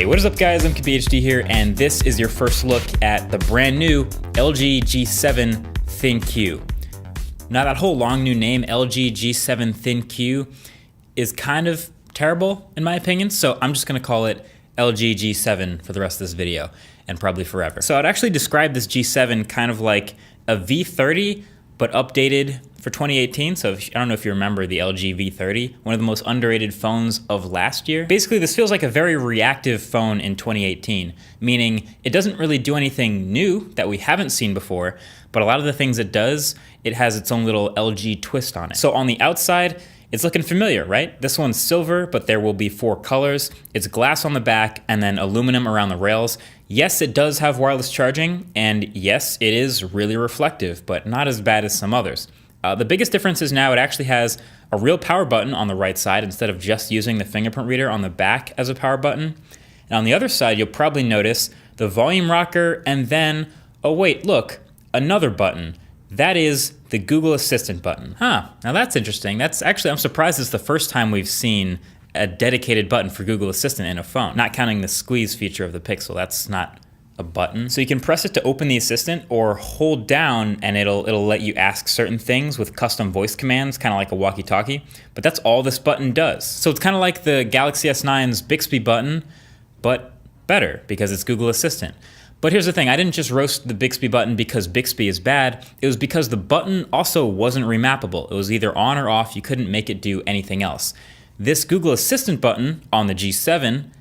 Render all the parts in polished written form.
Hey, what is up guys? I'm KBHD here, and this is your first look at the brand new LG G7 ThinQ. Now that whole long new name, LG G7 ThinQ, is kind of terrible in my opinion, so I'm just gonna call it LG G7 for the rest of this video, and probably forever. So I'd actually describe this G7 kind of like a V30, but updated for 2018. So I don't know if you remember the LG V30, one of the most underrated phones of last year. Basically, this feels like a very reactive phone in 2018, meaning it doesn't really do anything new that we haven't seen before, but a lot of the things it does, it has its own little LG twist on it. So on the outside, it's looking familiar, right? This one's silver, but there will be 4 colors. It's glass on the back and then aluminum around the rails. Yes, it does have wireless charging, and yes, it is really reflective, but not as bad as some others. The biggest difference is now it actually has a real power button on the right side instead of just using the fingerprint reader on the back as a power button. And on the other side, you'll probably notice the volume rocker and then, oh wait, look, another button. That is the Google Assistant button. Now that's interesting. That's actually, I'm surprised it's the first time we've seen a dedicated button for Google Assistant in a phone, not counting the squeeze feature of the Pixel. That's not a button. So you can press it to open the Assistant or hold down and it'll let you ask certain things with custom voice commands, kind of like a walkie-talkie, but that's all this button does. So it's kind of like the Galaxy S9's Bixby button, but better because it's Google Assistant. But here's the thing, I didn't just roast the Bixby button because Bixby is bad, it was because the button also wasn't remappable. It was either on or off, you couldn't make it do anything else. This Google Assistant button on the G7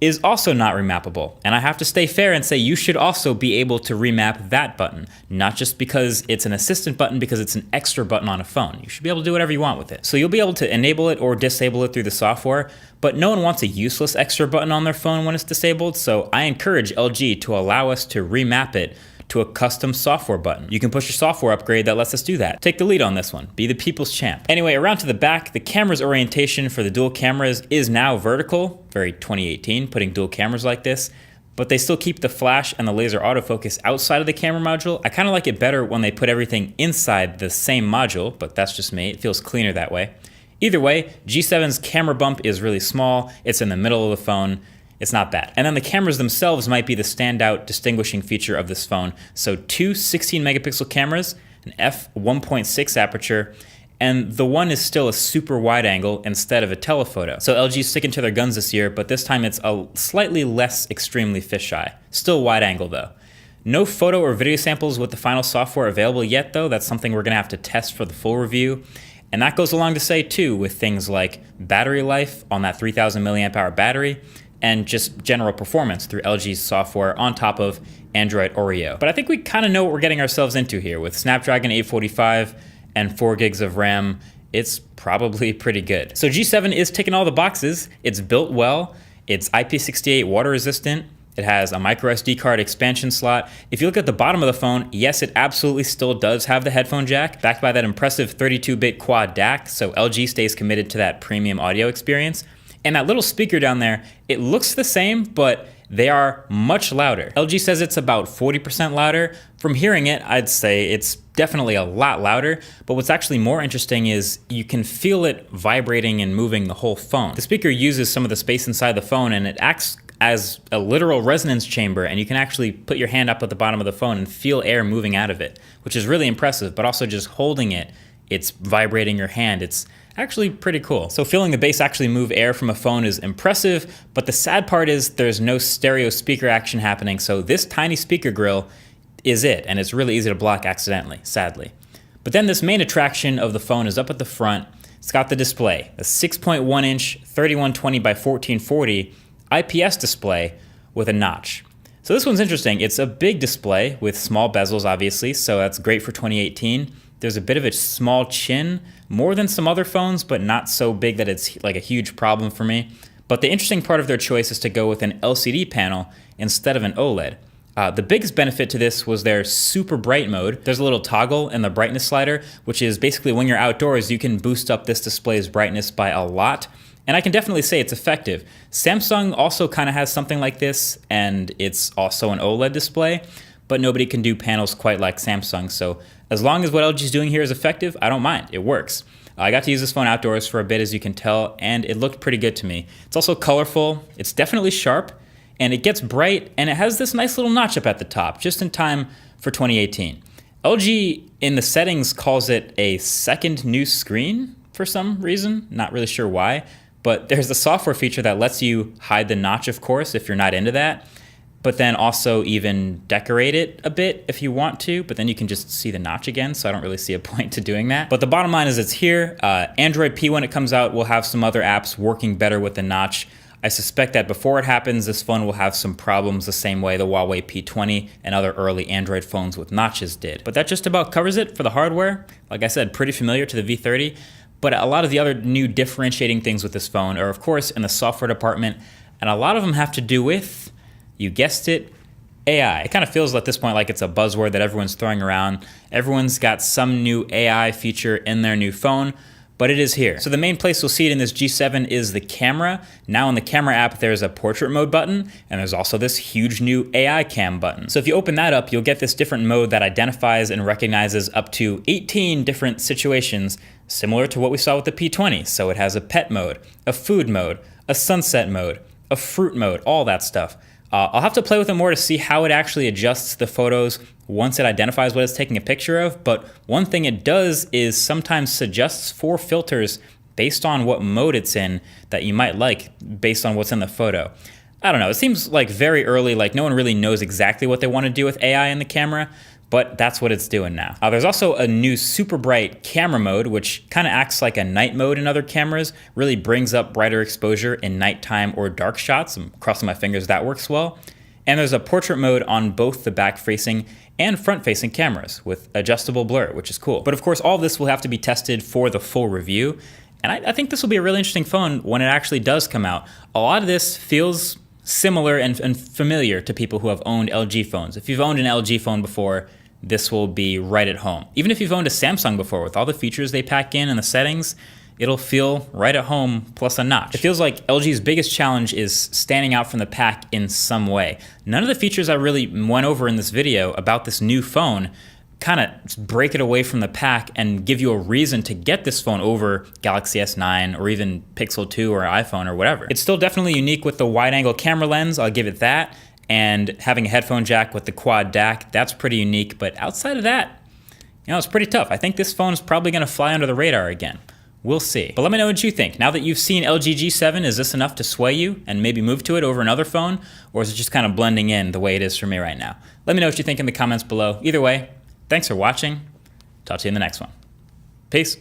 is also not remappable. And I have to stay fair and say you should also be able to remap that button, not just because it's an assistant button, because it's an extra button on a phone. You should be able to do whatever you want with it. So you'll be able to enable it or disable it through the software, but no one wants a useless extra button on their phone when it's disabled, so I encourage LG to allow us to remap it to a custom software button. You can push a software upgrade that lets us do that. Take the lead on this one. Be the people's champ. Anyway, around to the back, the camera's orientation for the dual cameras is now vertical, very 2018, putting dual cameras like this, but they still keep the flash and the laser autofocus outside of the camera module. I kind of like it better when they put everything inside the same module, but that's just me. It feels cleaner that way. Either way, G7's camera bump is really small. It's in the middle of the phone. It's not bad. And then the cameras themselves might be the standout distinguishing feature of this phone. So 2 16 megapixel cameras, an f1.6 aperture, and the one is still a super wide angle instead of a telephoto. So LG's sticking to their guns this year, but this time it's a slightly less extremely fisheye. Still wide angle though. No photo or video samples with the final software available yet though. That's something we're gonna have to test for the full review. And that goes along to say too with things like battery life on that 3000 milliamp hour battery, and just general performance through LG's software on top of Android Oreo. But I think we kind of know what we're getting ourselves into here. With Snapdragon 845 and 4 gigs of RAM, it's probably pretty good. So G7 is ticking all the boxes. It's built well, it's IP68 water resistant, it has a micro SD card expansion slot. If you look at the bottom of the phone, yes, it absolutely still does have the headphone jack, backed by that impressive 32-bit quad DAC, so LG stays committed to that premium audio experience. And that little speaker down there, it looks the same, but they are much louder. LG says it's about 40% louder. From hearing it, I'd say it's definitely a lot louder, but what's actually more interesting is you can feel it vibrating and moving the whole phone. The speaker uses some of the space inside the phone and it acts as a literal resonance chamber, and you can actually put your hand up at the bottom of the phone and feel air moving out of it, which is really impressive, but also just holding it, it's vibrating your hand. It's actually pretty cool. So feeling the bass actually move air from a phone is impressive, but the sad part is there's no stereo speaker action happening, so this tiny speaker grill is it, and it's really easy to block accidentally, sadly. But then this main attraction of the phone is up at the front. It's got the display, a 6.1 inch 3120 by 1440 IPS display with a notch. So this one's interesting. It's a big display with small bezels, obviously, so that's great for 2018. There's a bit of a small chin, more than some other phones, but not so big that it's like a huge problem for me. But the interesting part of their choice is to go with an LCD panel instead of an OLED. The biggest benefit to this was their super bright mode. There's a little toggle in the brightness slider, which is basically when you're outdoors, you can boost up this display's brightness by a lot. And I can definitely say it's effective. Samsung also kind of has something like this, and it's also an OLED display, but nobody can do panels quite like Samsung. So as long as what LG is doing here is effective, I don't mind, it works. I got to use this phone outdoors for a bit, as you can tell, and it looked pretty good to me. It's also colorful, it's definitely sharp, and it gets bright, and it has this nice little notch up at the top, just in time for 2018. LG in the settings calls it a second new screen for some reason, not really sure why, but there's a software feature that lets you hide the notch, of course, if you're not into that, but then also even decorate it a bit if you want to, but then you can just see the notch again, so I don't really see a point to doing that. But the bottom line is it's here. Android P, when it comes out, will have some other apps working better with the notch. I suspect that before it happens, this phone will have some problems the same way the Huawei P20 and other early Android phones with notches did. But that just about covers it for the hardware. Like I said, pretty familiar to the V30, but a lot of the other new differentiating things with this phone are, of course, in the software department, and a lot of them have to do with, you guessed it, AI. It kind of feels at this point like it's a buzzword that everyone's throwing around. Everyone's got some new AI feature in their new phone, but it is here. So the main place you'll see it in this G7 is the camera. Now in the camera app, there's a portrait mode button, and there's also this huge new AI cam button. So if you open that up, you'll get this different mode that identifies and recognizes up to 18 different situations, similar to what we saw with the P20. So it has a pet mode, a food mode, a sunset mode, a fruit mode, all that stuff. I'll have to play with it more to see how it actually adjusts the photos once it identifies what it's taking a picture of, but one thing it does is sometimes suggests 4 filters based on what mode it's in that you might like based on what's in the photo. I don't know, it seems like very early, like no one really knows exactly what they want to do with AI in the camera, but that's what it's doing now. There's also a new super bright camera mode, which kind of acts like a night mode in other cameras, really brings up brighter exposure in nighttime or dark shots. I'm crossing my fingers that works well. And there's a portrait mode on both the back-facing and front-facing cameras with adjustable blur, which is cool. But of course, all this will have to be tested for the full review. And I think this will be a really interesting phone when it actually does come out. A lot of this feels similar and familiar to people who have owned LG phones. If you've owned an LG phone before, this will be right at home. Even if you've owned a Samsung before, with all the features they pack in and the settings, it'll feel right at home plus a notch. It feels like LG's biggest challenge is standing out from the pack in some way. None of the features I really went over in this video about this new phone kind of break it away from the pack and give you a reason to get this phone over Galaxy S9 or even Pixel 2 or iPhone or whatever. It's still definitely unique with the wide-angle camera lens, I'll give it that. And having a headphone jack with the quad DAC, that's pretty unique. But outside of that, you know, it's pretty tough. I think this phone is probably going to fly under the radar again. We'll see. But let me know what you think. Now that you've seen LG G7, is this enough to sway you and maybe move to it over another phone? Or is it just kind of blending in the way it is for me right now? Let me know what you think in the comments below. Either way, thanks for watching. Talk to you in the next one. Peace.